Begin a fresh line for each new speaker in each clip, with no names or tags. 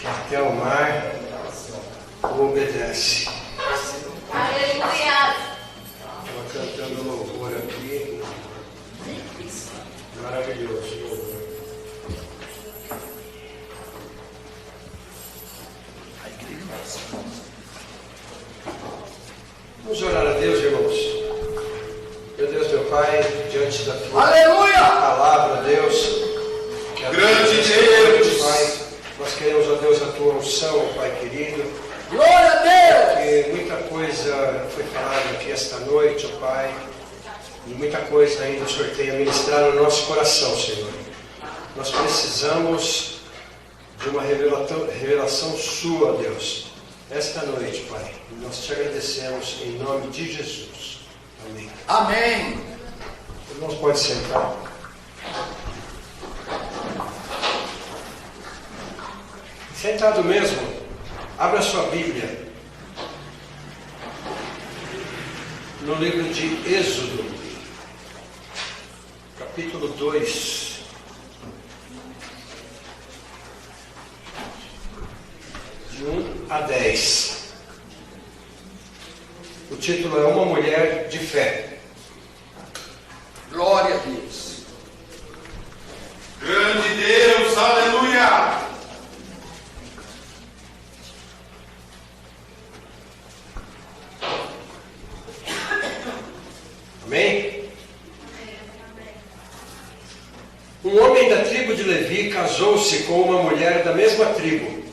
Até o mar obedece.
Aleluia!
Estava cantando louvor aqui. Maravilhoso louvor. Vamos orar a Deus, irmãos. Meu Deus, meu Pai, diante da tua palavra, Deus. Que
Grande Deus,
Pai, nós queremos, ó Deus, a tua unção, Pai querido.
Glória a Deus!
Porque muita coisa foi falada aqui esta noite, ó Pai. E muita coisa ainda o Senhor tem a ministrar no nosso coração, Senhor. Nós precisamos de uma revelação sua, Deus, esta noite, Pai. E nós te agradecemos em nome de Jesus. Amém.
Amém.
Irmãos, pode sentar. Sentado mesmo, abra sua Bíblia no livro de Êxodo, capítulo 2. De 1 a 10. O título é Uma Mulher de Fé.
Glória a Deus.
grande Deus, aleluia!
Amém? Um homem da tribo de Levi casou-se com uma mulher da mesma tribo,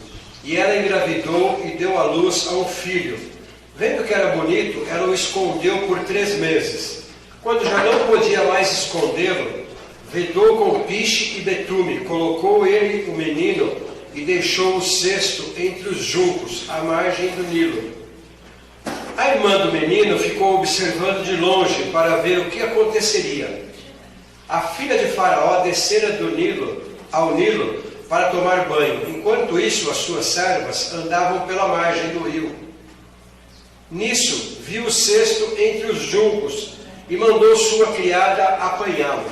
e ela engravidou e deu à luz a um filho. Vendo que era bonito, ela o escondeu por 3 meses. Quando já não podia mais escondê-lo, vedou com piche e betume, colocou ele, o menino, e deixou o cesto entre os juncos, à margem do Nilo. A irmã do menino ficou observando de longe para ver o que aconteceria. A filha de Faraó descera ao Nilo para tomar banho. Enquanto isso, as suas servas andavam pela margem do rio. Nisso, viu o cesto entre os juncos e mandou sua criada apanhá-lo.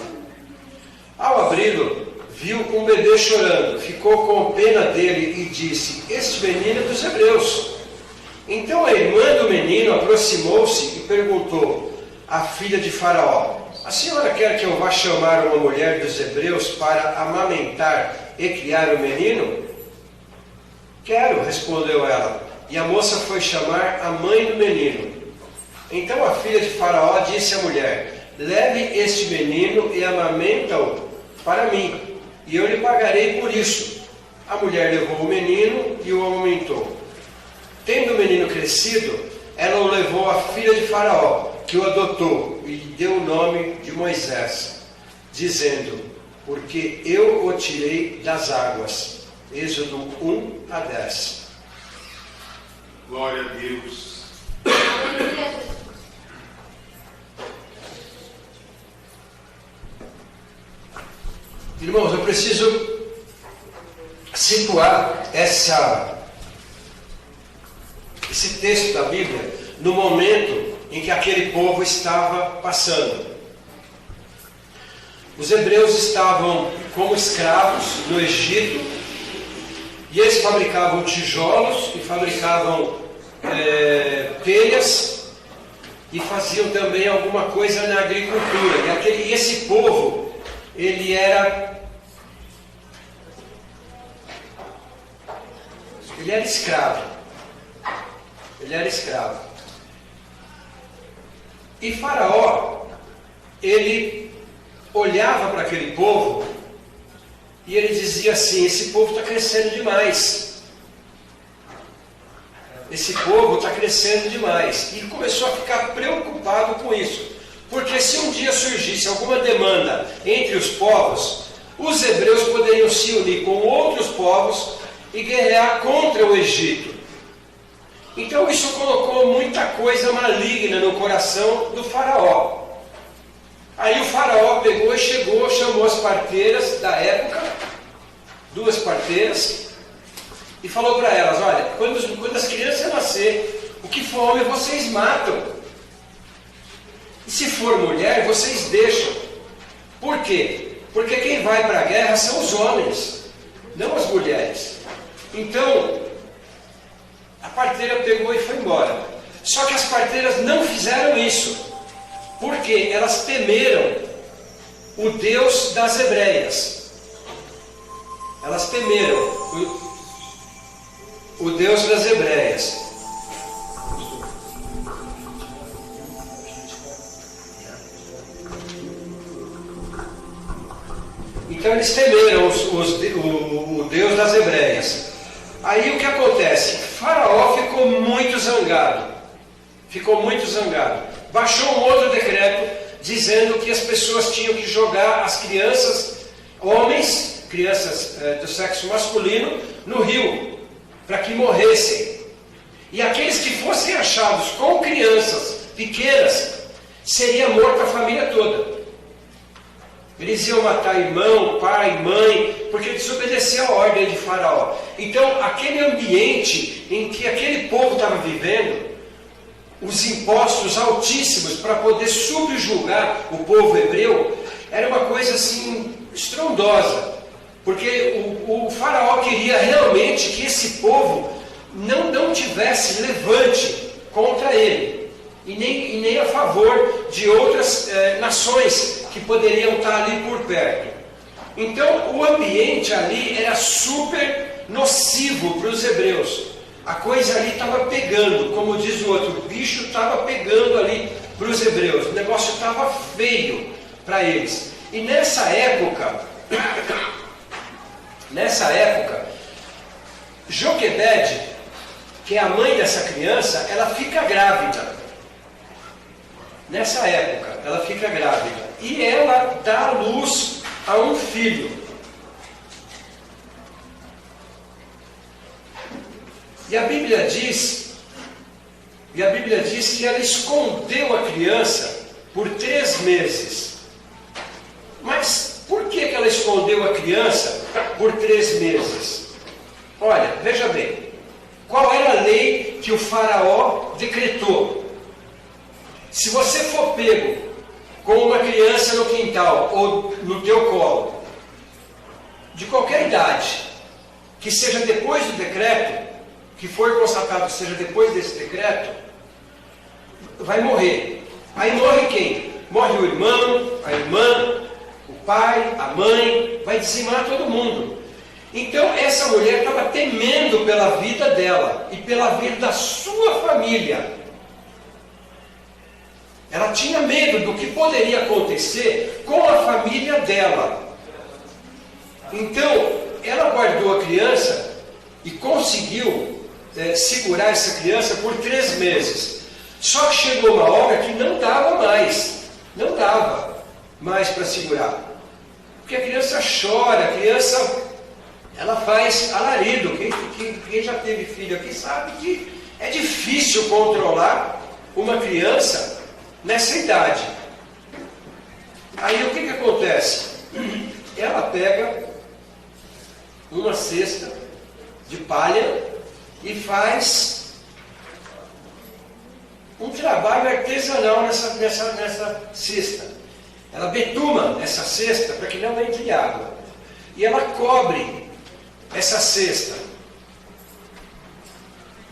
Ao abri-lo, viu um bebê chorando, ficou com pena dele e disse: "Este menino é dos hebreus." Então a irmã do menino aproximou-se e perguntou à filha de Faraó: "A senhora quer que eu vá chamar uma mulher dos hebreus para amamentar e criar o menino?" "Quero", respondeu ela. E a moça foi chamar a mãe do menino. Então a filha de Faraó disse à mulher: "Leve este menino e amamenta-o para mim, e eu lhe pagarei por isso." A mulher levou o menino e o amamentou. Tendo o menino crescido, ela o levou à filha de Faraó, que o adotou, e lhe deu o nome de Moisés, dizendo: "Porque eu o tirei das águas." Êxodo 1 a 10.
Glória a Deus.
Irmãos, eu preciso situar esse texto da Bíblia no momento em que aquele povo estava passando. Os hebreus estavam como escravos no Egito, e eles fabricavam tijolos e fabricavam telhas e faziam também alguma coisa na agricultura. E esse povo, ele era escravo. Ele era escravo. E Faraó, ele olhava para aquele povo e ele dizia assim: "Esse povo está crescendo demais. Esse povo está crescendo demais." E começou a ficar preocupado com isso. Porque se um dia surgisse alguma demanda entre os povos, os hebreus poderiam se unir com outros povos e guerrear contra o Egito. Então isso colocou muita coisa maligna no coração do Faraó. Aí o Faraó pegou e chamou as parteiras da época, 2 parteiras, e falou para elas: "Olha, quando as crianças nascer, o que for homem vocês matam. E se for mulher, vocês deixam." Por quê? Porque quem vai para a guerra são os homens, não as mulheres. Então, a parteira pegou e foi embora. Só que as parteiras não fizeram isso, porque elas temeram o Deus das hebreias. Elas temeram o Deus das hebreias. Então eles temeram o Deus das hebreias. Aí o que acontece? Faraó ficou muito zangado. Baixou um outro decreto dizendo que as pessoas tinham que jogar as crianças, homens, crianças do sexo masculino, no rio, para que morressem. E aqueles que fossem achados com crianças pequenas, seria morta a família toda. Eles iam matar irmão, pai, mãe, porque desobedeciam a ordem de Faraó. Então, aquele ambiente em que aquele povo estava vivendo, os impostos altíssimos para poder subjugar o povo hebreu, era uma coisa assim estrondosa. Porque o Faraó queria realmente que esse povo não tivesse levante contra ele. E nem a favor de outras nações que poderiam estar ali por perto. Então o ambiente ali era super nocivo para os hebreus. A coisa ali estava pegando, como diz o outro, o bicho estava pegando ali para os hebreus. O negócio estava feio para eles. E nessa época, Joquebede, que é a mãe dessa criança, ela fica grávida. Nessa época, ela fica grávida. E ela dá à luz a um filho. E a Bíblia diz que ela escondeu a criança por 3 meses. Mas por que ela escondeu a criança por 3 meses? Olha, veja bem. Qual era a lei que o Faraó decretou? Se você for pego com uma criança no quintal ou no teu colo, de qualquer idade, que seja depois do decreto, que for constatado que seja depois desse decreto, vai morrer. Aí morre quem? Morre o irmão, a irmã, o pai, a mãe, vai dizimar todo mundo. Então essa mulher estava temendo pela vida dela e pela vida da sua família. Ela tinha medo do que poderia acontecer com a família dela. Então, ela guardou a criança e conseguiu segurar essa criança por 3 meses. Só que chegou uma hora que não dava mais para segurar. Porque a criança chora, a criança ela faz alarido. Quem já teve filho aqui sabe que é difícil controlar uma criança nessa idade. Aí o que acontece? Ela pega uma cesta de palha e faz um trabalho artesanal nessa cesta. Ela betuma essa cesta para que não entre água. E ela cobre essa cesta.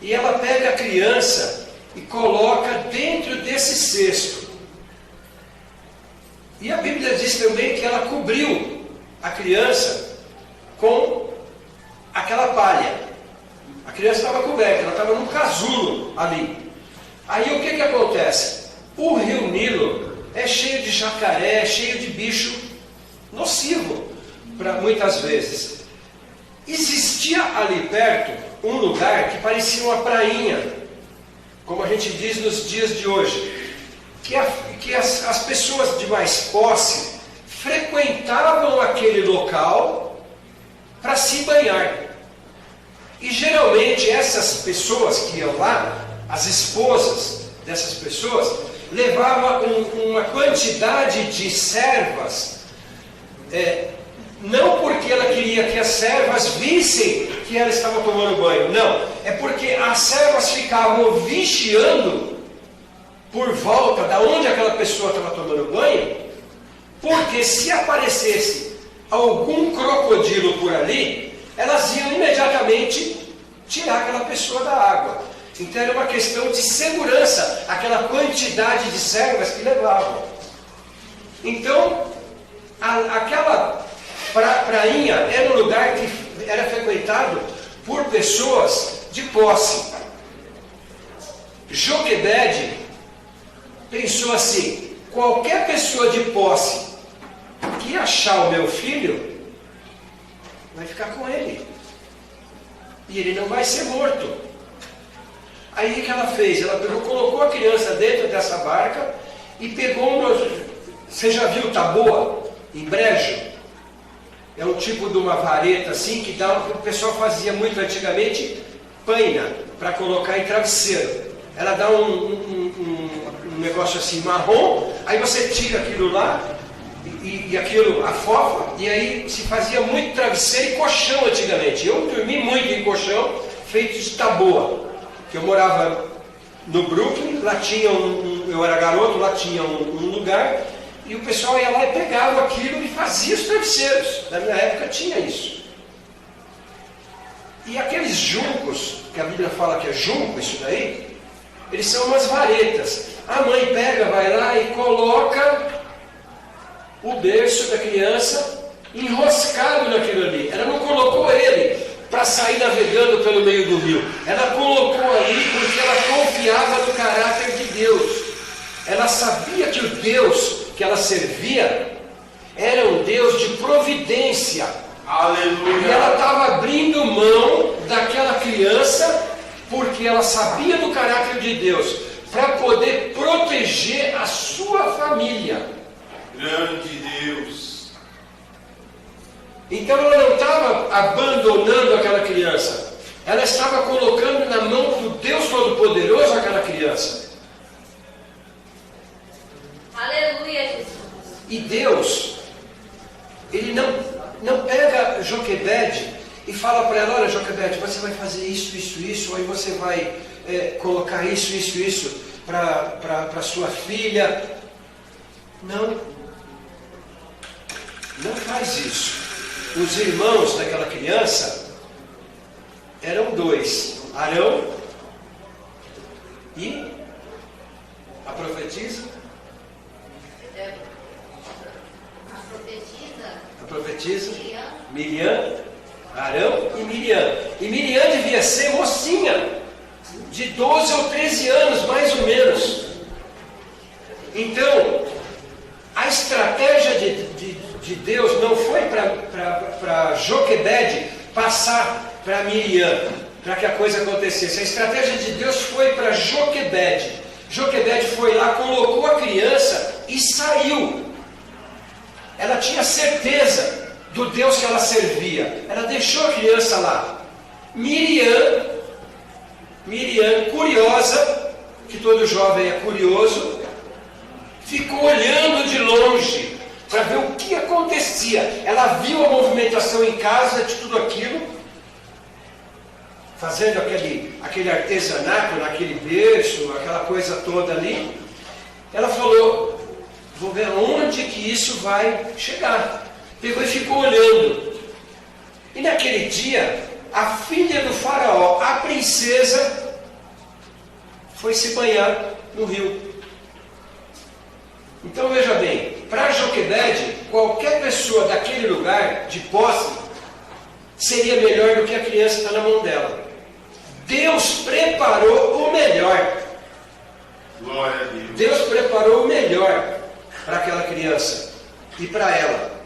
E ela pega a criança e coloca dentro desse cesto. E a Bíblia diz também que ela cobriu a criança com aquela palha. A criança estava coberta, ela estava num casulo ali. Aí o que acontece? O rio Nilo é cheio de jacaré, cheio de bicho nocivo, muitas vezes. Existia ali perto um lugar que parecia uma prainha, como a gente diz nos dias de hoje, que as pessoas de mais posse frequentavam aquele local para se banhar. E geralmente essas pessoas que iam lá, as esposas dessas pessoas, levavam uma quantidade de servas, não porque ela queria que as servas vissem que ela estava tomando banho, não, é porque as servas ficavam vigiando por volta da onde aquela pessoa estava tomando banho, porque se aparecesse algum crocodilo por ali, elas iam imediatamente tirar aquela pessoa da água. Então era uma questão de segurança, aquela quantidade de servas que levavam. Então, aquela prainha era um lugar que era frequentado por pessoas de posse. Joquebede pensou assim: qualquer pessoa de posse que achar o meu filho vai ficar com ele, e ele não vai ser morto. Aí o que ela fez? Ela colocou a criança dentro dessa barca e pegou você já viu taboa em brejo? É um tipo de uma vareta assim que o pessoal fazia muito antigamente, paina, para colocar em travesseiro. Ela dá um negócio assim marrom, aí você tira aquilo lá e aquilo afofa, e aí se fazia muito travesseiro e colchão antigamente. Eu dormi muito em colchão feito de taboa, que eu morava no Brooklyn, lá tinha eu era garoto, lá tinha um lugar, e o pessoal ia lá e pegava aquilo e fazia os travesseiros. Na minha época tinha isso. E aqueles juncos, que a Bíblia fala que é junco, isso daí, eles são umas varetas. A mãe pega, vai lá e coloca o berço da criança enroscado naquilo ali. Ela não colocou ele para sair navegando pelo meio do rio. Ela colocou ali porque ela confiava no caráter de Deus. Ela sabia que o Deus que ela servia era um Deus de providência.
Aleluia.
E ela estava abrindo mão daquela criança porque ela sabia do caráter de Deus, para poder proteger a sua família.
Grande Deus.
Então ela não estava abandonando aquela criança, ela estava colocando na mão do Deus Todo-Poderoso aquela criança.
Aleluia, Jesus.
E Deus, Ele não pega Joquebede e fala para ela: olha, Joquebede, você vai fazer isso, aí você vai colocar isso para sua filha. Não faz isso. Os irmãos daquela criança eram dois: Arão e a profetisa. A profetisa Miriam, Arão e Miriam. E Miriam devia ser mocinha, de 12 ou 13 anos, mais ou menos. Então, a estratégia de Deus não foi para Joquebede passar para Miriam, para que a coisa acontecesse. A estratégia de Deus foi para Joquebede. Joquebede foi lá, colocou a criança e saiu. Ela tinha certeza do Deus que ela servia. Ela deixou a criança lá. Miriam, curiosa, que todo jovem é curioso, ficou olhando de longe para ver o que acontecia. Ela viu a movimentação em casa de tudo aquilo, fazendo aquele artesanato naquele berço, aquela coisa toda ali. Ela falou: vou ver onde que isso vai chegar. Pegou e ficou olhando. E naquele dia, a filha do faraó, a princesa, foi se banhar no rio. Então veja bem, para Joquebede, qualquer pessoa daquele lugar de posse seria melhor do que a criança que está na mão dela. Deus preparou o melhor.
Glória a Deus.
Deus preparou o melhor para aquela criança e para ela.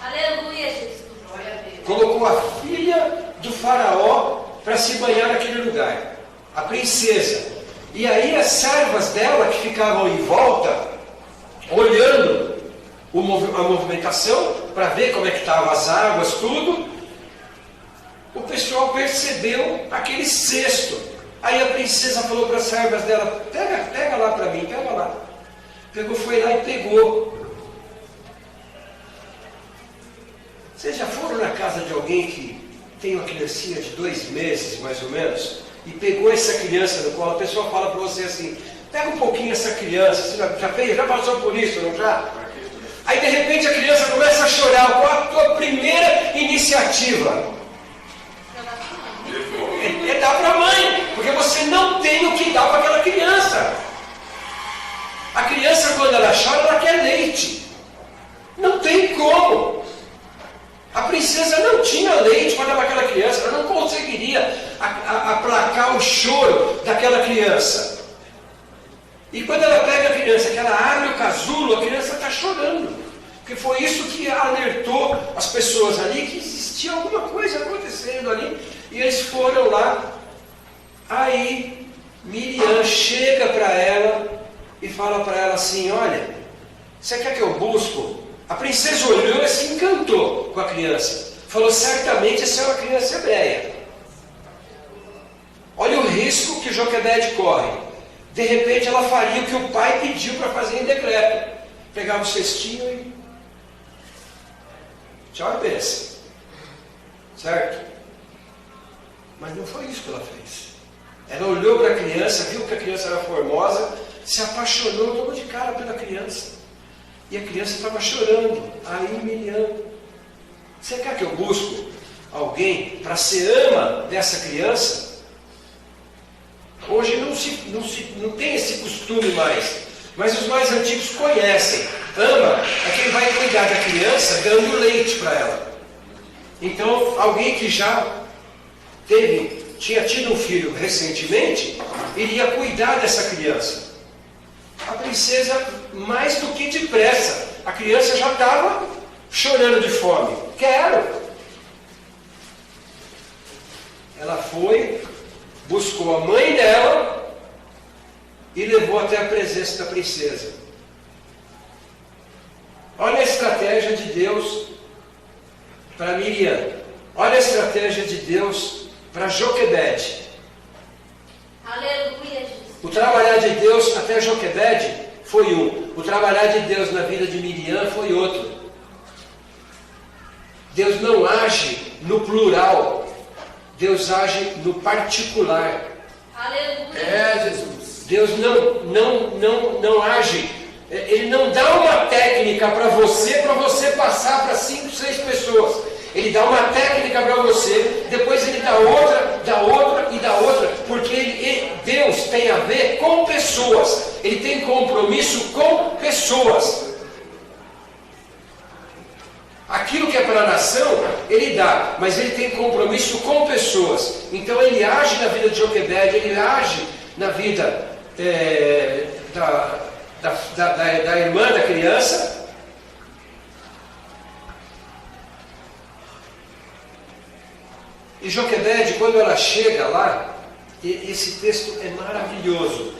Aleluia, Jesus. Glória a Deus.
Colocou a filha do faraó para se banhar naquele lugar, a princesa. E aí as servas dela que ficavam em volta, olhando a movimentação, para ver como é que estavam as águas, tudo, o pessoal percebeu aquele cesto. Aí a princesa falou para as servas dela: pega lá para mim, pega lá. Pegou, foi lá e pegou. Vocês já foram na casa de alguém que tem uma criancinha de 2 meses, mais ou menos, e pegou essa criança no colo? A pessoa fala para você assim: pega um pouquinho essa criança. Você já passou por isso, não já? Aí de repente a criança começa a chorar. Qual a tua primeira iniciativa? É dar não tem o que dar para aquela criança. A criança, quando ela chora, ela quer leite. Não tem como. A princesa não tinha leite para dar para aquela criança, ela não conseguiria aplacar o choro daquela criança. E quando ela pega a criança, que ela abre o casulo, a criança está chorando. Porque foi isso que alertou as pessoas ali, que existia alguma coisa acontecendo ali. E eles foram lá. Aí Miriam chega para ela e fala para ela assim: olha, você quer que eu busco? A princesa olhou e se encantou com a criança. Falou: certamente essa é uma criança hebreia. Olha o risco que Joquebede corre. De repente ela faria o que o pai pediu para fazer em decreto. Pegava o cestinho e tchau e benção. Certo? Mas não foi isso que ela fez. Ela olhou para a criança, viu que a criança era formosa, se apaixonou logo de cara pela criança. E a criança estava chorando. Aí Miriam: você quer que eu busque alguém para ser ama dessa criança? Hoje não tem esse costume mais. Mas os mais antigos conhecem. Ama é quem vai cuidar da criança dando leite para ela. Então, alguém que já tinha tido um filho recentemente, iria cuidar dessa criança. A princesa, mais do que depressa, a criança já estava chorando de fome. Quero! Ela foi, buscou a mãe dela e levou até a presença da princesa. Olha a estratégia de Deus para Miriam. Olha a estratégia de Deus para Joquebede.
Aleluia, Jesus.
O trabalhar de Deus até Joquebede foi um. O trabalhar de Deus na vida de Miriam foi outro. Deus não age no plural. Deus age no particular.
Aleluia.
Jesus.
Deus não age. Ele não dá uma técnica para você passar para 5, 6 pessoas. Ele dá uma técnica para você, depois ele dá outra e dá outra, porque Deus tem a ver com pessoas. Ele tem compromisso com pessoas. Aquilo que é para a nação, ele dá, mas ele tem compromisso com pessoas. Então ele age na vida de Joquebede, ele age na vida da irmã da criança. E Joquebede, quando ela chega lá, esse texto é maravilhoso,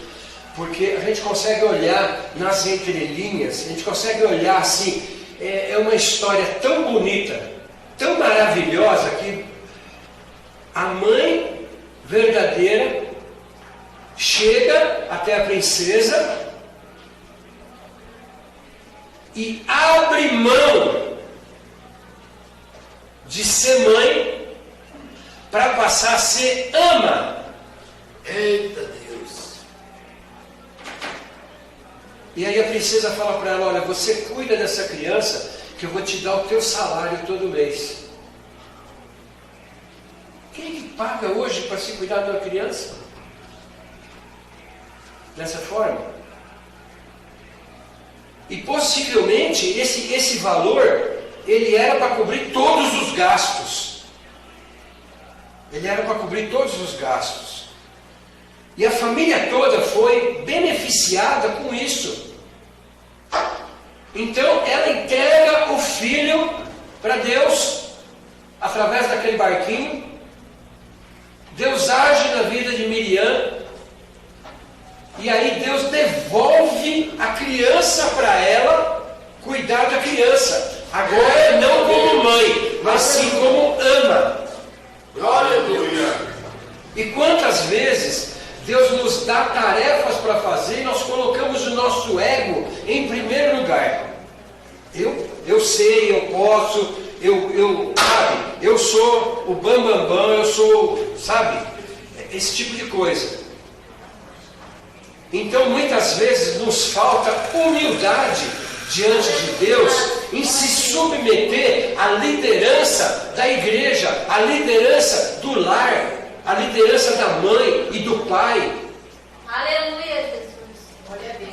porque a gente consegue olhar nas entrelinhas, a gente consegue olhar assim, é uma história tão bonita, tão maravilhosa, que a mãe verdadeira chega até a princesa e abre mão de ser mãe para passar a ser ama.
Eita Deus.
E aí a princesa fala para ela: olha, você cuida dessa criança, que eu vou te dar o teu salário todo mês. Quem que paga hoje para se cuidar de uma criança? Dessa forma? E possivelmente esse valor, ele era para cobrir todos os gastos. Ele era para cobrir todos os gastos. E a família toda foi beneficiada com isso. Então ela entrega o filho para Deus, através daquele barquinho. Deus age na vida de Miriam. E aí Deus devolve a criança para ela cuidar da criança. Agora não como mãe, mas sim como ama.
Glória a Deus.
E quantas vezes Deus nos dá tarefas para fazer e nós colocamos o nosso ego em primeiro lugar. Eu sei, eu posso, eu sou o bambambam, eu sou, sabe, esse tipo de coisa. Então muitas vezes nos falta humildade diante de Deus em se submeter à liderança da igreja, à liderança do lar. a liderança da mãe e do pai.
Aleluia, Jesus. Glória a Deus.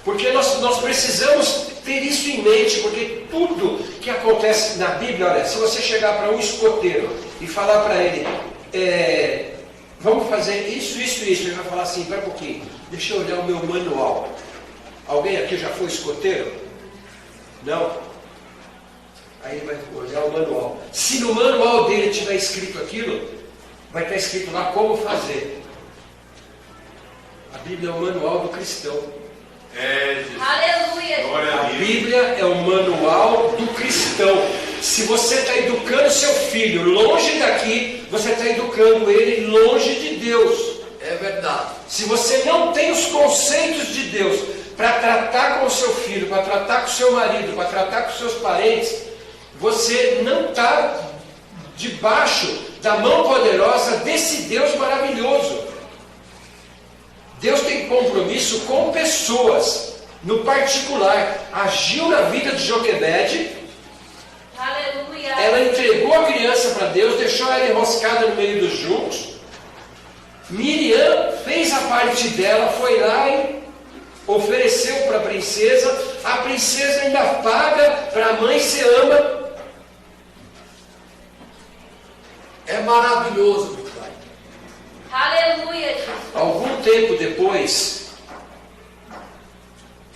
Porque nós precisamos ter isso em mente, porque tudo que acontece na Bíblia, olha, se você chegar para um escoteiro e falar para ele, vamos fazer isso, ele vai falar assim, espera um pouquinho, deixa eu olhar o meu manual. Alguém aqui já foi escoteiro? Não? Aí ele vai olhar o manual. Se no manual dele tiver escrito aquilo, vai estar escrito lá como fazer. A Bíblia é o manual do cristão.
Aleluia.
A Bíblia é o manual do cristão. Se você está educando seu filho longe daqui, você está educando ele longe de Deus.
É verdade.
Se você não tem os conceitos de Deus para tratar com o seu filho, para tratar com o seu marido, para tratar com os seus parentes, você não está debaixo da mão poderosa desse Deus maravilhoso. Deus tem compromisso com pessoas, no particular. Agiu na vida de Joquebede.
Aleluia.
Ela entregou a criança para Deus, deixou ela enroscada no meio dos juncos. Miriam fez a parte dela, foi lá e ofereceu para a princesa. A princesa ainda paga para a mãe se ama.
É maravilhoso, meu pai.
Aleluia, Jesus.
Algum tempo depois,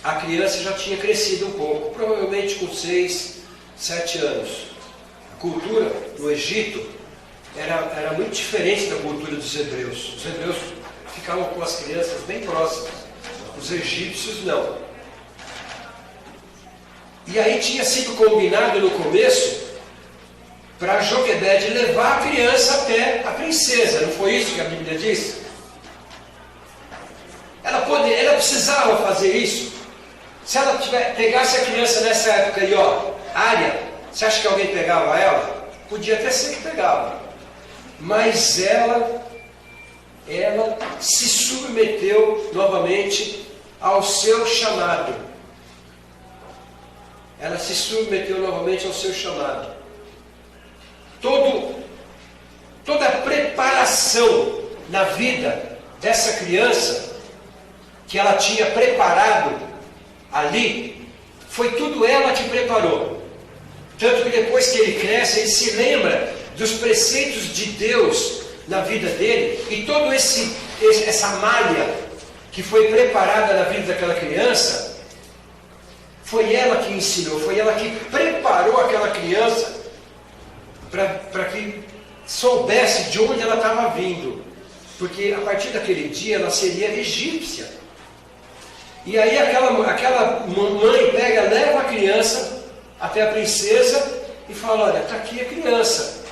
a criança já tinha crescido um pouco, provavelmente com 6, 7 anos. A cultura no Egito era muito diferente da cultura dos hebreus. Os hebreus ficavam com as crianças bem próximas, os egípcios não. E aí tinha sido combinado no começo para Joquebede levar a criança até a princesa. Não foi isso que a Bíblia diz? Ela precisava fazer isso. Se ela pegasse a criança nessa época aí, área, você acha que alguém pegava ela? Podia até ser que pegava. Mas ela se submeteu novamente ao seu chamado. Ela se submeteu novamente ao seu chamado. Toda a preparação na vida dessa criança, que ela tinha preparado ali, foi tudo ela que preparou. Tanto que depois que ele cresce, ele se lembra dos preceitos de Deus na vida dele, e toda essa malha que foi preparada na vida daquela criança, foi ela que ensinou, foi ela que preparou aquela criança para que soubesse de onde ela estava vindo, porque a partir daquele dia ela seria egípcia. E aí aquela mãe leva a criança até a princesa e fala, olha, está aqui a criança.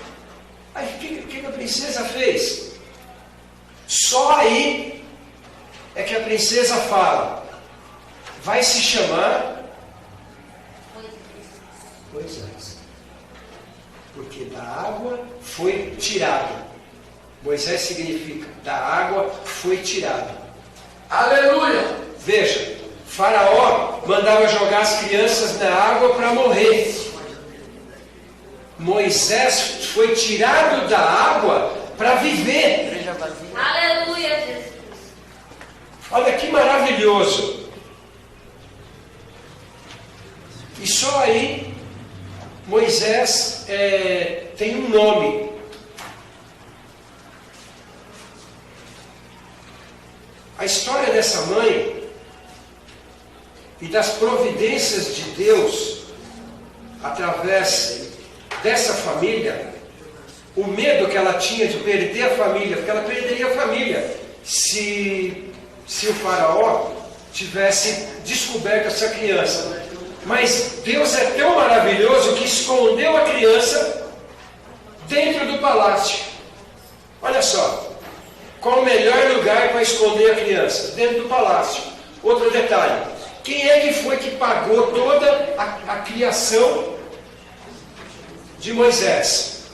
Aí o que a princesa fez? Só aí é que a princesa fala, vai se chamar Moisés, porque da água foi tirado. Moisés significa, da água foi tirado.
Aleluia!
Veja, Faraó mandava jogar as crianças na água para morrer. Moisés foi tirado da água para viver.
Aleluia, Jesus.
Olha que maravilhoso. E só aí Moisés tem um nome. A história dessa mãe e das providências de Deus através dessa família, o medo que ela tinha de perder a família, porque ela perderia a família se o faraó tivesse descoberto essa criança. Mas Deus é tão maravilhoso que escondeu a criança dentro do palácio. Olha só, qual o melhor lugar para esconder a criança? Dentro do palácio. Outro detalhe, quem é que foi que pagou toda a criação de Moisés?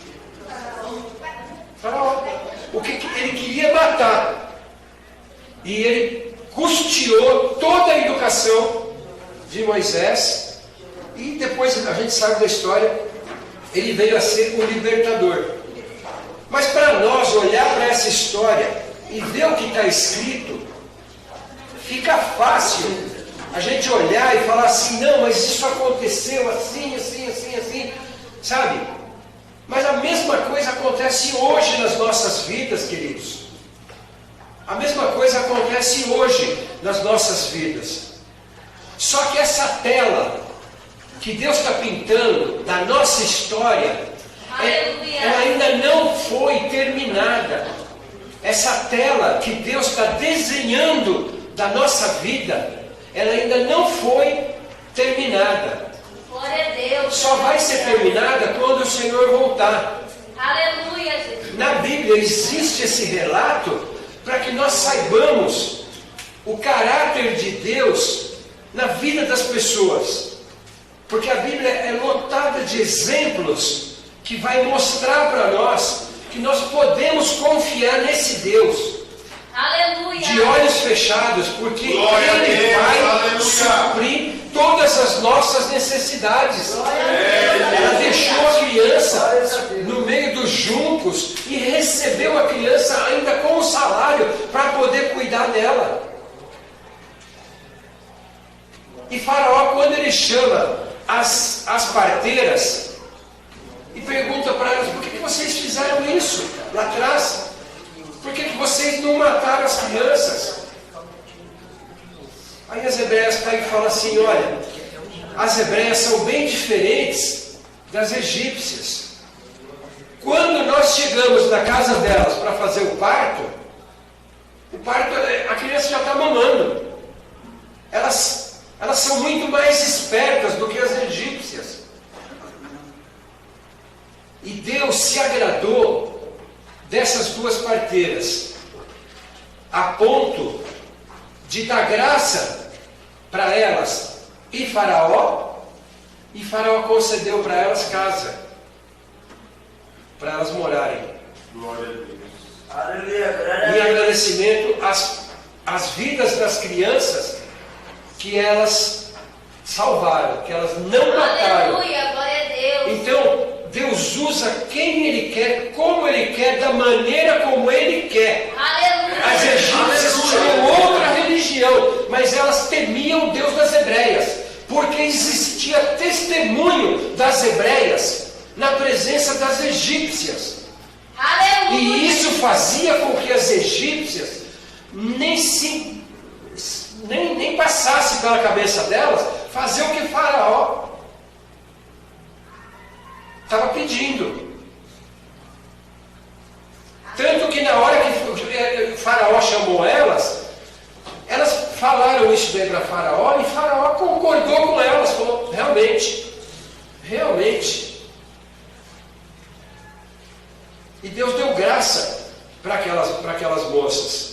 Faraó. O que ele queria matar. E ele custeou toda a educação de Moisés. E depois a gente sabe da história, ele veio a ser o libertador. Mas para nós olhar para essa história e ver o que está escrito, fica fácil a gente olhar e falar assim, não, mas isso aconteceu assim, assim, assim, assim, sabe? Mas a mesma coisa acontece hoje nas nossas vidas, queridos. A mesma coisa acontece hoje nas nossas vidas. Só que essa tela que Deus está pintando da nossa história, ela ainda não foi terminada. Essa tela que Deus está desenhando da nossa vida, ela ainda não foi terminada.
Glória a Deus.
Só vai ser terminada quando o Senhor voltar.
Aleluia, Jesus.
Na Bíblia existe esse relato para que nós saibamos o caráter de Deus na vida das pessoas. Porque a Bíblia é lotada de exemplos que vai mostrar para nós que nós podemos confiar nesse Deus.
Aleluia.
De olhos fechados, porque
Glória a
Ele
Deus,
vai
aleluia.
suprir todas as nossas necessidades. Ela deixou a criança no meio dos juncos e recebeu a criança ainda com o salário para poder cuidar dela. E Faraó, quando ele chama as parteiras e pergunta para elas, por que vocês fizeram isso lá atrás? Por que vocês não mataram as crianças? Aí as hebreias pegam e falam assim, olha, as hebreias são bem diferentes das egípcias. Quando nós chegamos na casa delas para fazer o parto, a criança já está mamando. Elas são muito mais espertas do que as egípcias. E Deus se agradou dessas duas parteiras, a ponto de dar graça para elas e Faraó concedeu para elas casa, para elas morarem.
Glória a Deus.
Em agradecimento às vidas das crianças que elas salvaram, que elas não mataram.
Aleluia, glória a Deus.
Então, Deus usa quem Ele quer, como Ele quer, da maneira como Ele quer.
Aleluia.
As egípcias tinham outra religião, mas elas temiam o Deus das hebreias, porque existia testemunho das hebreias na presença das egípcias.
Aleluia.
E isso fazia com que as egípcias nem passasse pela cabeça delas fazer o que Faraó estava pedindo. Tanto que na hora que Faraó chamou elas falaram isso daí para Faraó, e Faraó concordou com elas, falou, realmente. E Deus deu graça para aquelas moças.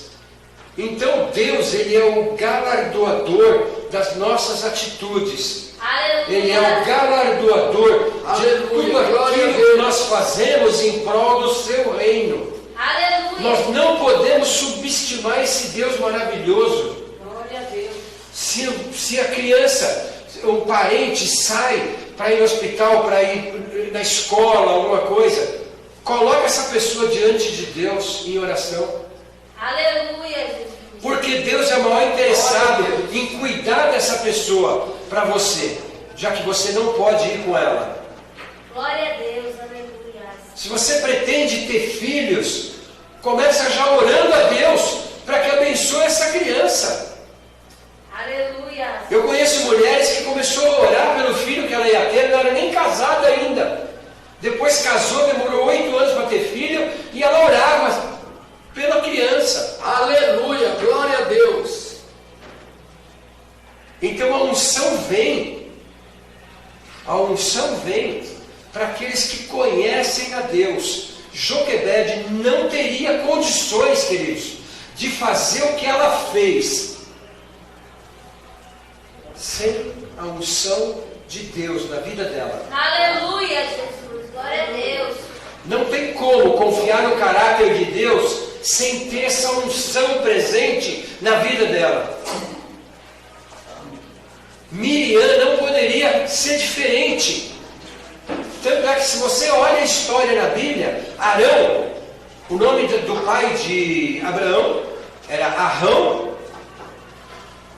Então Deus, Ele é o galardoador das nossas atitudes.
Aleluia.
Ele é o galardoador de tudo aquilo que nós fazemos em prol do seu reino.
Aleluia.
Nós não podemos subestimar esse Deus maravilhoso.
Glória a Deus.
Se a criança, um parente sai para ir no hospital, para ir na escola, alguma coisa, coloca essa pessoa diante de Deus em oração.
Aleluia, Jesus.
Porque Deus é o maior interessado em cuidar dessa pessoa para você, já que você não pode ir com ela.
Glória a Deus, aleluia.
Se você pretende ter filhos, começa já orando a Deus para que abençoe essa criança.
Aleluia.
Eu conheço mulheres que começou a orar pelo filho que ela ia ter, não era nem casada ainda. Depois casou, demorou 8 anos para ter filho, e ela orava pela criança.
Aleluia, glória a Deus.
Então a unção vem para aqueles que conhecem a Deus. Joquebede não teria condições, queridos, de fazer o que ela fez sem a unção de Deus na vida dela.
Aleluia, Jesus. Glória a Deus.
Não tem como confiar no caráter de Deus sem ter essa unção presente na vida dela. Miriam não poderia ser diferente. Tanto é que se você olha a história na Bíblia, Arão, O nome do pai de Abraão era Arão.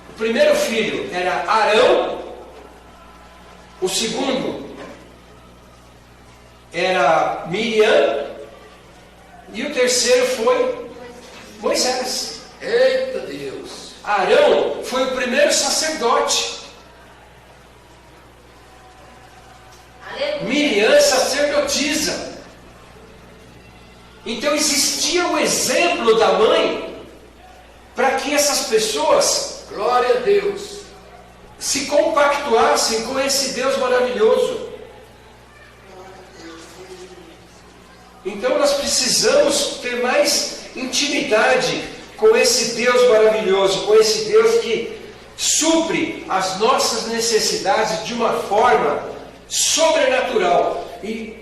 O primeiro filho era Arão. O segundo era Miriam. E o terceiro foi Moisés.
Eita Deus.
Arão foi o primeiro sacerdote.
Aleluia.
Miriam, sacerdotisa. Então existia o exemplo da mãe para que essas pessoas
Glória a Deus.
se compactuassem com esse Deus maravilhoso. Então nós precisamos ter mais intimidade com esse Deus maravilhoso, com esse Deus que supre as nossas necessidades de uma forma sobrenatural. E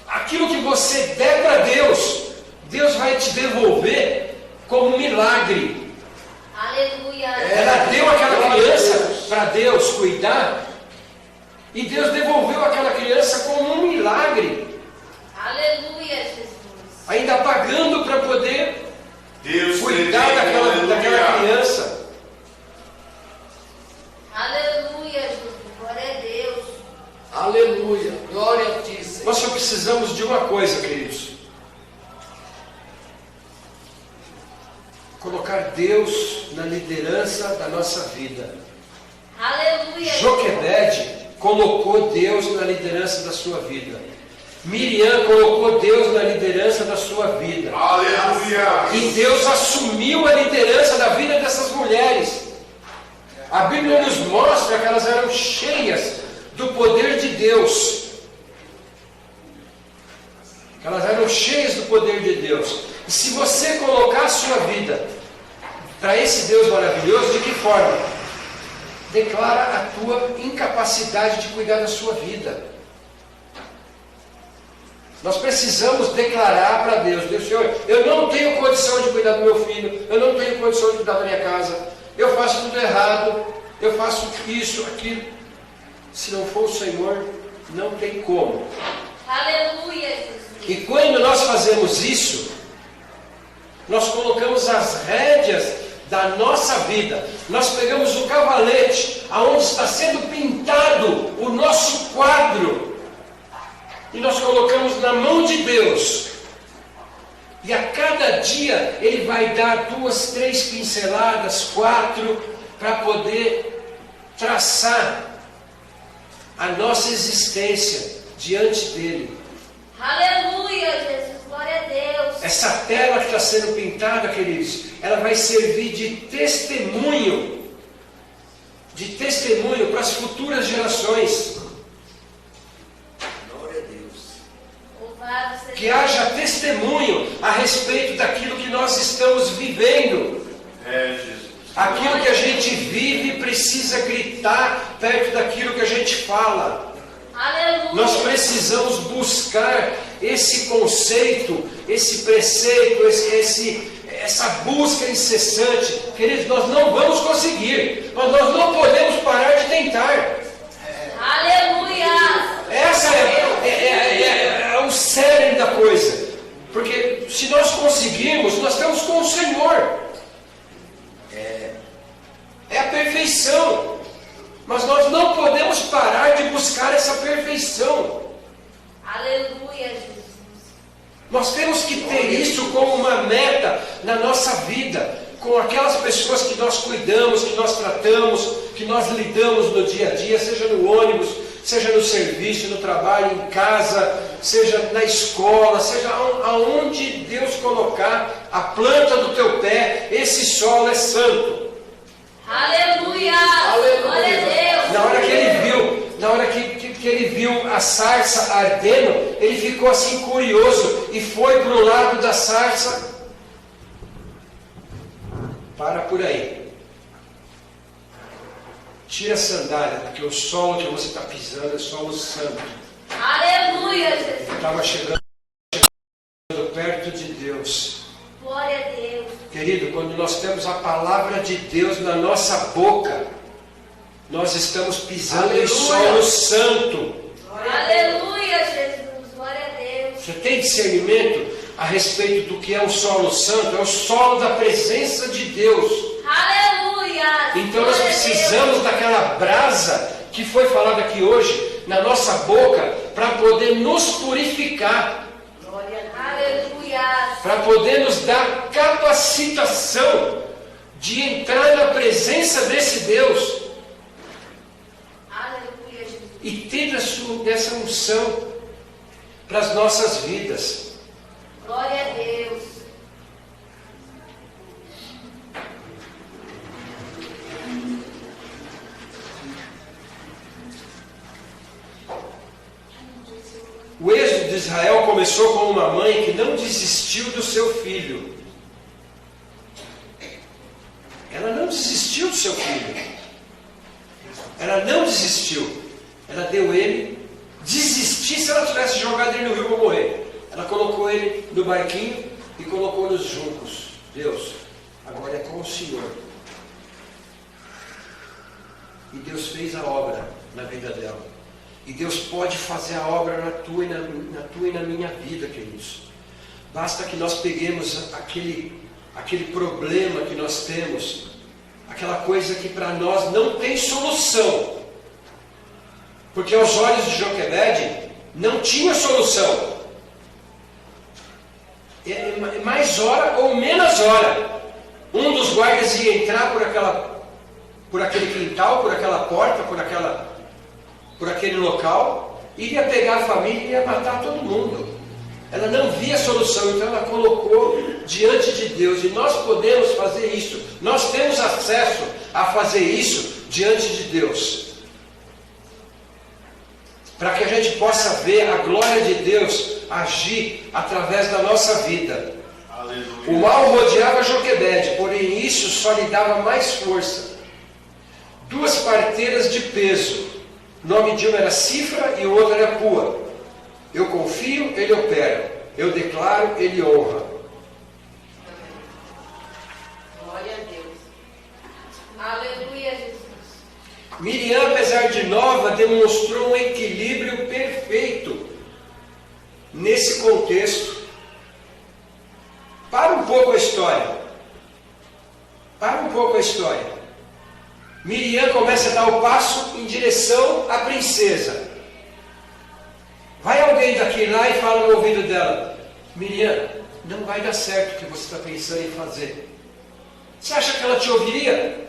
aquilo que você der para Deus, Deus vai te devolver como um milagre.
Aleluia.
Ela deu aquela criança para Deus cuidar, e Deus devolveu aquela criança como um milagre,
Aleluia, Jesus.
ainda pagando para poder
Deus
cuidar
tremendo,
daquela
aleluia.
criança.
Aleluia, Jesus. Glória a Deus.
Aleluia. Glória a ti, Senhor.
Nós só precisamos de uma coisa, queridos: colocar Deus na liderança da nossa vida.
Aleluia.
Joquebede colocou Deus na liderança da sua vida. Miriam colocou Deus na liderança da sua vida.
Aleluia.
E Deus assumiu a liderança da vida dessas mulheres. A Bíblia nos mostra que elas eram cheias do poder de Deus. Elas eram cheias do poder de Deus. E se você colocar a sua vida para esse Deus maravilhoso, de que forma? Declara a tua incapacidade de cuidar da sua vida. Nós precisamos declarar para Deus: Deus, Senhor, eu não tenho condição de cuidar do meu filho, eu não tenho condição de cuidar da minha casa, eu faço tudo errado, eu faço isso, aquilo. Se não for o Senhor, não tem como.
Aleluia, Jesus.
E quando nós fazemos isso, nós colocamos as rédeas da nossa vida. Nós pegamos o cavalete, aonde está sendo pintado o nosso quadro, e nós colocamos na mão de Deus. E a cada dia Ele vai dar 2, 3 pinceladas, 4, para poder traçar a nossa existência diante dEle.
Aleluia, Jesus. Glória a Deus.
Essa tela que está sendo pintada, queridos, ela vai servir de testemunho para as futuras gerações.
Glória a Deus.
Louvado seja
Que haja testemunho a respeito daquilo que nós estamos vivendo.
É, Jesus.
Aquilo que a gente vive precisa gritar perto daquilo que a gente fala.
Aleluia.
Nós precisamos buscar esse conceito, esse preceito, essa busca incessante. Queridos, nós não vamos conseguir, mas nós não podemos parar de tentar.
Aleluia.
Essa é o cerne da coisa. Porque se nós conseguirmos, nós estamos com o Senhor. É a perfeição. Mas nós não podemos parar de buscar essa perfeição.
Aleluia, Jesus.
Nós temos que ter isso como uma meta na nossa vida, com aquelas pessoas que nós cuidamos, que nós tratamos, que nós lidamos no dia a dia, seja no ônibus, seja no serviço, no trabalho, em casa, seja na escola, seja aonde Deus colocar a planta do teu pé, esse solo é santo.
Aleluia.
Aleluia.
Glória a Deus.
Na hora que ele viu a sarça ardendo, ele ficou assim curioso e foi para o lado da sarça. Para por aí. Tira a sandália, porque o solo que você está pisando é solo santo.
Aleluia, Jesus.
Estava chegando perto de Deus.
Glória a Deus.
Querido, quando nós temos a palavra de Deus na nossa boca, nós estamos pisando em
Aleluia.
solo santo.
Aleluia, Jesus. Glória a Deus.
Você tem discernimento? a respeito do que é um solo santo, é o solo da presença de Deus.
Aleluia!
Então nós precisamos daquela brasa que foi falada aqui hoje na nossa boca para poder nos purificar,
Aleluia!
para poder nos dar capacitação de entrar na presença desse Deus
Aleluia, Jesus.
e ter dessa unção para as nossas vidas.
Glória a Deus.
O êxodo de Israel começou com uma mãe que não desistiu do seu filho. Ela não desistiu do seu filho. Ela não desistiu. Ela deu ele. Desistir se ela tivesse jogado ele no rio para morrer. Ela colocou ele no barquinho e colocou nos juncos. Deus, agora é com o Senhor. E Deus fez a obra na vida dela. E Deus pode fazer a obra na tua e na minha vida, queridos. Basta que nós peguemos aquele problema que nós temos, aquela coisa que para nós não tem solução. Porque aos olhos de Joquebede não tinha solução. Mais hora ou menos hora, um dos guardas ia entrar por aquele quintal, por aquela porta, por aquele local, iria pegar a família e ia matar todo mundo. Ela não via solução, então ela colocou diante de Deus. E nós podemos fazer isso. Nós temos acesso a fazer isso diante de Deus. Para que a gente possa ver a glória de Deus agir através da nossa vida.
Aleluia.
O mal rodeava Joquebede, porém isso só lhe dava mais força. 2 parteiras de peso. O nome de uma era Cifra e o outro era Pua. Eu confio, ele opera. Eu declaro, ele honra.
Glória a Deus. Aleluia, Jesus.
Miriam, apesar de nova, demonstrou um equilíbrio perfeito nesse contexto. Para um pouco a história. Para um pouco a história. Miriam começa a dar o passo em direção à princesa. Vai alguém daqui lá e fala no ouvido dela: Miriam, não vai dar certo o que você está pensando em fazer. Você acha que ela te ouviria?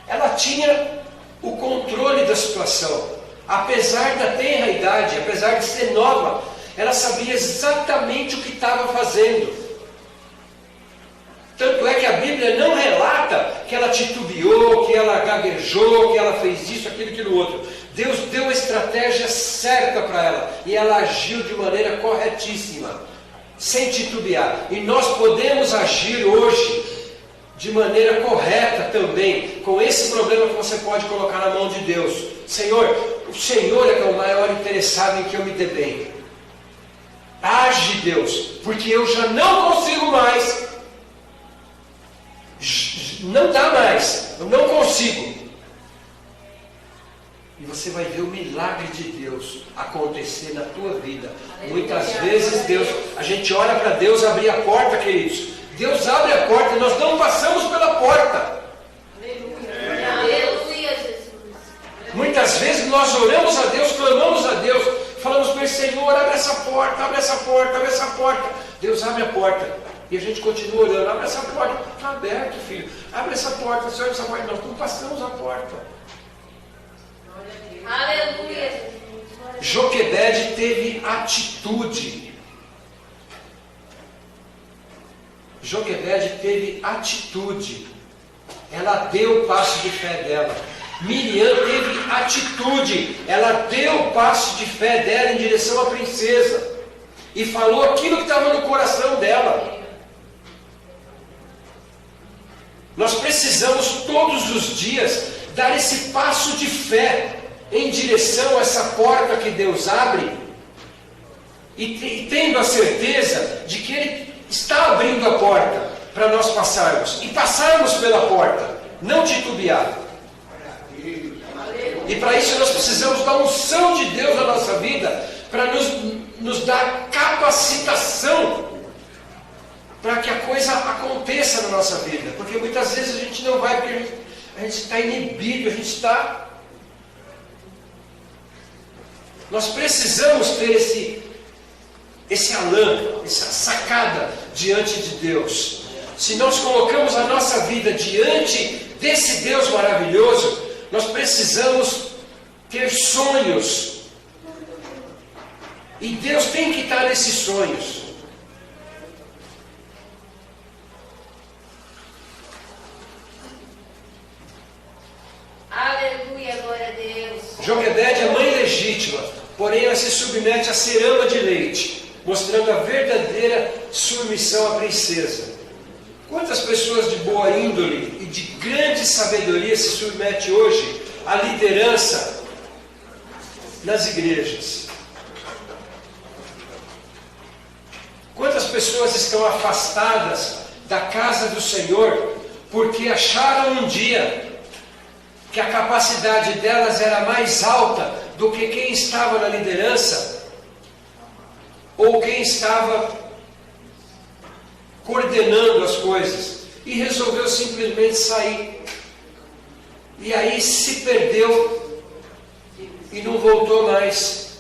Ela tinha o controle da situação. Apesar da tenra idade, apesar de ser nova, ela sabia exatamente o que estava fazendo. Tanto é que a Bíblia não relata que ela titubeou, que ela gaguejou, que ela fez isso, aquilo outro. Deus deu a estratégia certa para ela e ela agiu de maneira corretíssima, sem titubear. E nós podemos agir hoje de maneira correta também, com esse problema que você pode colocar na mão de Deus. Senhor, o Senhor é que é o maior interessado em que eu me dê bem. Age, Deus, porque eu já não consigo mais. Não dá mais, eu não consigo. E você vai ver o milagre de Deus acontecer na tua vida. Muitas vezes a gente ora para Deus abrir a porta, queridos. Deus abre a porta e nós não passamos pela porta.
Aleluia, Jesus.
Muitas vezes nós oramos a Deus, clamamos a Deus, falamos para ele: Senhor, abre essa porta, abre essa porta, abre essa porta. Deus abre a porta. E a gente continua orando: abre essa porta. Está aberto, filho. Abre essa porta, Senhor, essa porta. Nós não passamos a porta.
Aleluia, Jesus.
Joquebede teve atitude. Joquebede teve atitude. Ela deu o passo de fé dela. Miriam teve atitude. Ela deu o passo de fé dela em direção à princesa. E falou aquilo que estava no coração dela. Nós precisamos todos os dias dar esse passo de fé em direção a essa porta que Deus abre, e tendo a certeza de que Ele está abrindo a porta para nós passarmos, e passarmos pela porta, não titubear. E para isso nós precisamos da unção de Deus na nossa vida, para nos dar capacitação para que a coisa aconteça na nossa vida. Porque muitas vezes a gente não vai, porque a gente está inibido, Nós precisamos ter esse alã, essa sacada diante de Deus. Se nós colocamos a nossa vida diante desse Deus maravilhoso, nós precisamos ter sonhos. E Deus tem que estar nesses sonhos.
Aleluia, glória a Deus.
Joquebede é mãe legítima, porém ela se submete a ser ama de leite, mostrando a verdadeira submissão à princesa. Quantas pessoas de boa índole e de grande sabedoria se submetem hoje à liderança nas igrejas? Quantas pessoas estão afastadas da casa do Senhor porque acharam um dia que a capacidade delas era mais alta do que quem estava na liderança ou quem estava coordenando as coisas, e resolveu simplesmente sair, e aí se perdeu e não voltou mais.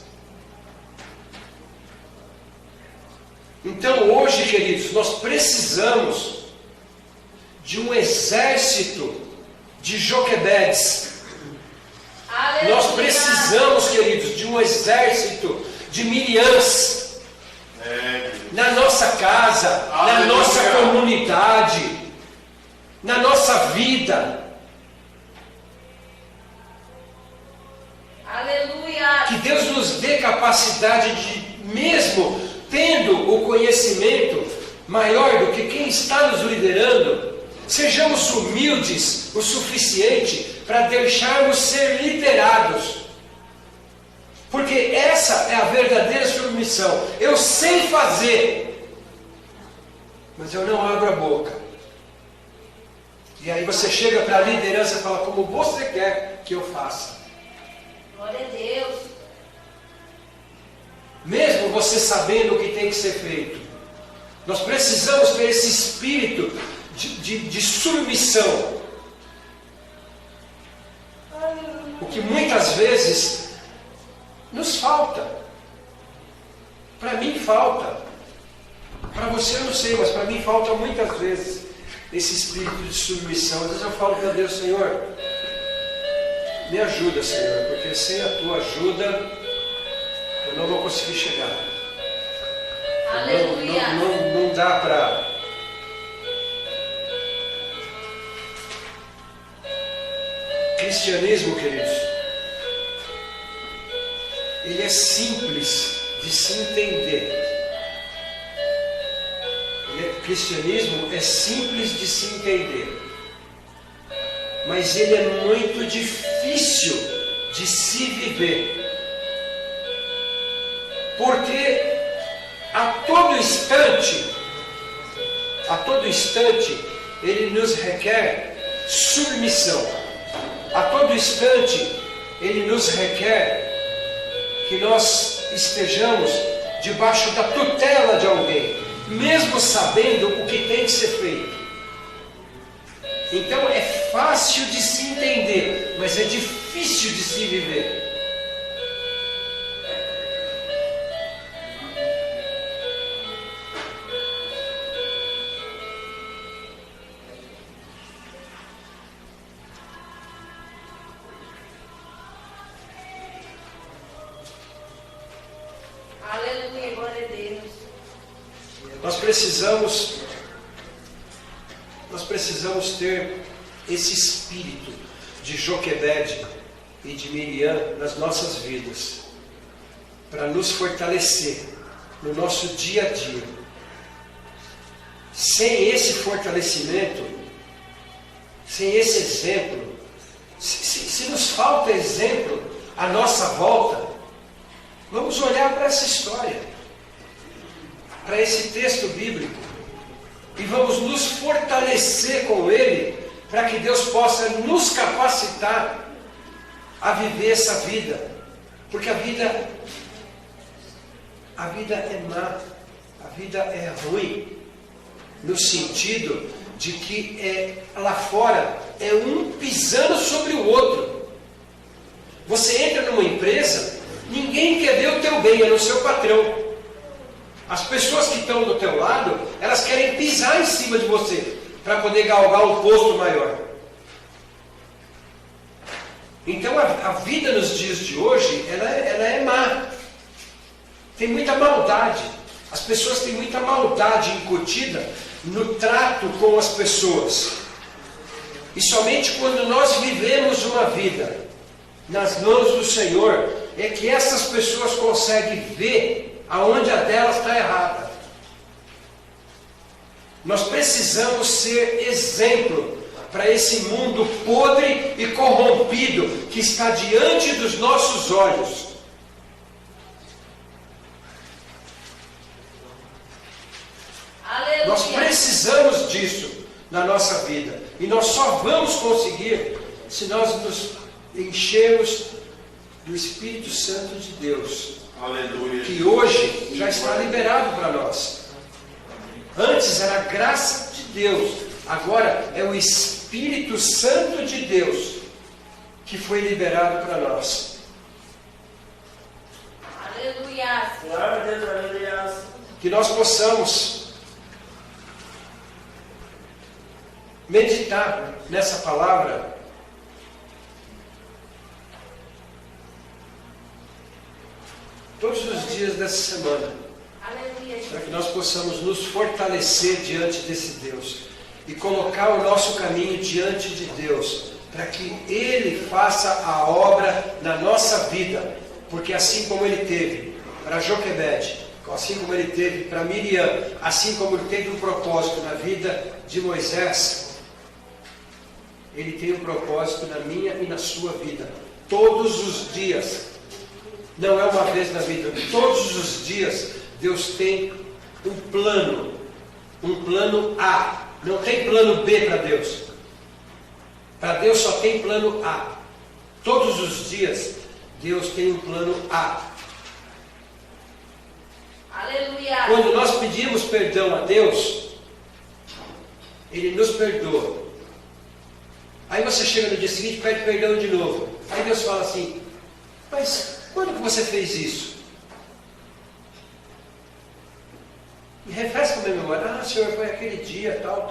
Então hoje, queridos, nós precisamos de um exército de Joquebedes.
Aleluia.
Nós precisamos, queridos, de um exército de Miriams na nossa casa, na nossa comunidade, na nossa vida.
Aleluia.
Que Deus nos dê capacidade de, mesmo tendo o conhecimento maior do que quem está nos liderando, sejamos humildes o suficiente para deixarmos ser liderados. Porque essa é a verdadeira submissão. Eu sei fazer, mas eu não abro a boca. E aí você chega para a liderança e fala como você quer que eu faça.
Glória a Deus.
Mesmo você sabendo o que tem que ser feito. Nós precisamos ter esse espírito de submissão. O que muitas vezes nos falta. Para mim falta. Para você eu não sei, mas para mim falta muitas vezes esse espírito de submissão. Às vezes eu falo para Deus, Senhor, me ajuda, Senhor, porque sem a tua ajuda eu não vou conseguir chegar.
Aleluia.
Não dá para... Cristianismo, queridos, ele é simples de se entender. Cristianismo é simples de se entender, mas ele é muito difícil de se viver, porque a todo instante, ele nos requer submissão. A todo instante, ele nos requer que nós estejamos debaixo da tutela de alguém, mesmo sabendo o que tem que ser feito. Então é fácil de se entender, mas é difícil de se viver.
Aleluia, glória a Deus.
Nós precisamos ter esse espírito de Joquebede e de Miriam nas nossas vidas, para nos fortalecer no nosso dia a dia. Sem esse fortalecimento, sem esse exemplo, se nos falta exemplo à nossa volta, vamos olhar para essa história, para esse texto bíblico, e vamos nos fortalecer com ele, para que Deus possa nos capacitar a viver essa vida, porque a vida a vida é má, a vida é ruim, no sentido de que lá fora é um pisando sobre o outro. Você entra numa empresa, ninguém quer ver o teu bem, é no seu patrão. As pessoas que estão do teu lado, elas querem pisar em cima de você, para poder galgar um posto maior. Então a vida nos dias de hoje, ela é má. Tem muita maldade. As pessoas têm muita maldade incutida no trato com as pessoas. E somente quando nós vivemos uma vida nas mãos do Senhor, é que essas pessoas conseguem ver aonde a delas está errada. Nós precisamos ser exemplo para esse mundo podre e corrompido que está diante dos nossos olhos.
Aleluia.
Nós precisamos disso na nossa vida. E nós só vamos conseguir se nós nos enchermos do Espírito Santo de Deus.
Aleluia.
Que hoje já está liberado para nós. Antes era a graça de Deus. Agora é o Espírito Santo de Deus que foi liberado para nós.
Aleluia.
Glória a Deus, aleluia.
Que nós possamos meditar nessa palavra todos os dias dessa semana,
Aleluia.
para que nós possamos nos fortalecer diante desse Deus e colocar o nosso caminho diante de Deus, para que Ele faça a obra na nossa vida, porque assim como Ele teve para Joquebede, assim como Ele teve para Miriam, assim como Ele teve um propósito na vida de Moisés, Ele tem um propósito na minha e na sua vida, todos os dias. Não é uma vez na vida, todos os dias Deus tem um plano A. Não tem plano B para Deus. Para Deus só tem plano A. Todos os dias Deus tem um plano A.
Aleluia.
Quando nós pedimos perdão a Deus, Ele nos perdoa. Aí você chega no dia seguinte e pede perdão de novo. Aí Deus fala assim: mas quando que você fez isso? E refresca a minha memória. Ah, Senhor, foi aquele dia, tal.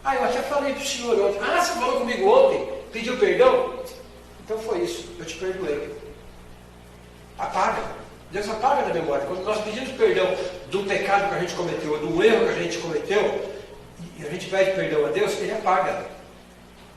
Ah, eu até falei para o Senhor ontem. Ah, você falou comigo ontem? Pediu perdão? Então foi isso, eu te perdoei. Apaga. Deus apaga da memória. Quando nós pedimos perdão do pecado que a gente cometeu, do erro que a gente cometeu, e a gente pede perdão a Deus, Ele apaga.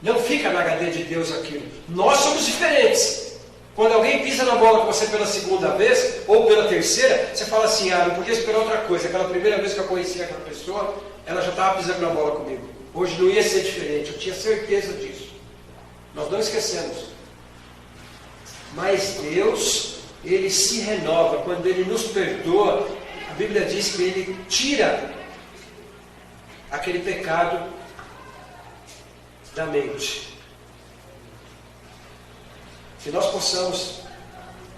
Não fica na HD de Deus aquilo. Nós somos diferentes. Quando alguém pisa na bola com você pela segunda vez, ou pela terceira, você fala assim: ah, não podia esperar outra coisa. Aquela primeira vez que eu conheci aquela pessoa, ela já estava pisando na bola comigo. Hoje não ia ser diferente, eu tinha certeza disso. Nós não esquecemos. Mas Deus, Ele se renova. Quando Ele nos perdoa, a Bíblia diz que Ele tira aquele pecado da mente. Que nós possamos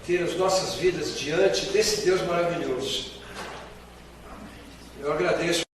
ter as nossas vidas diante desse Deus maravilhoso. Eu agradeço.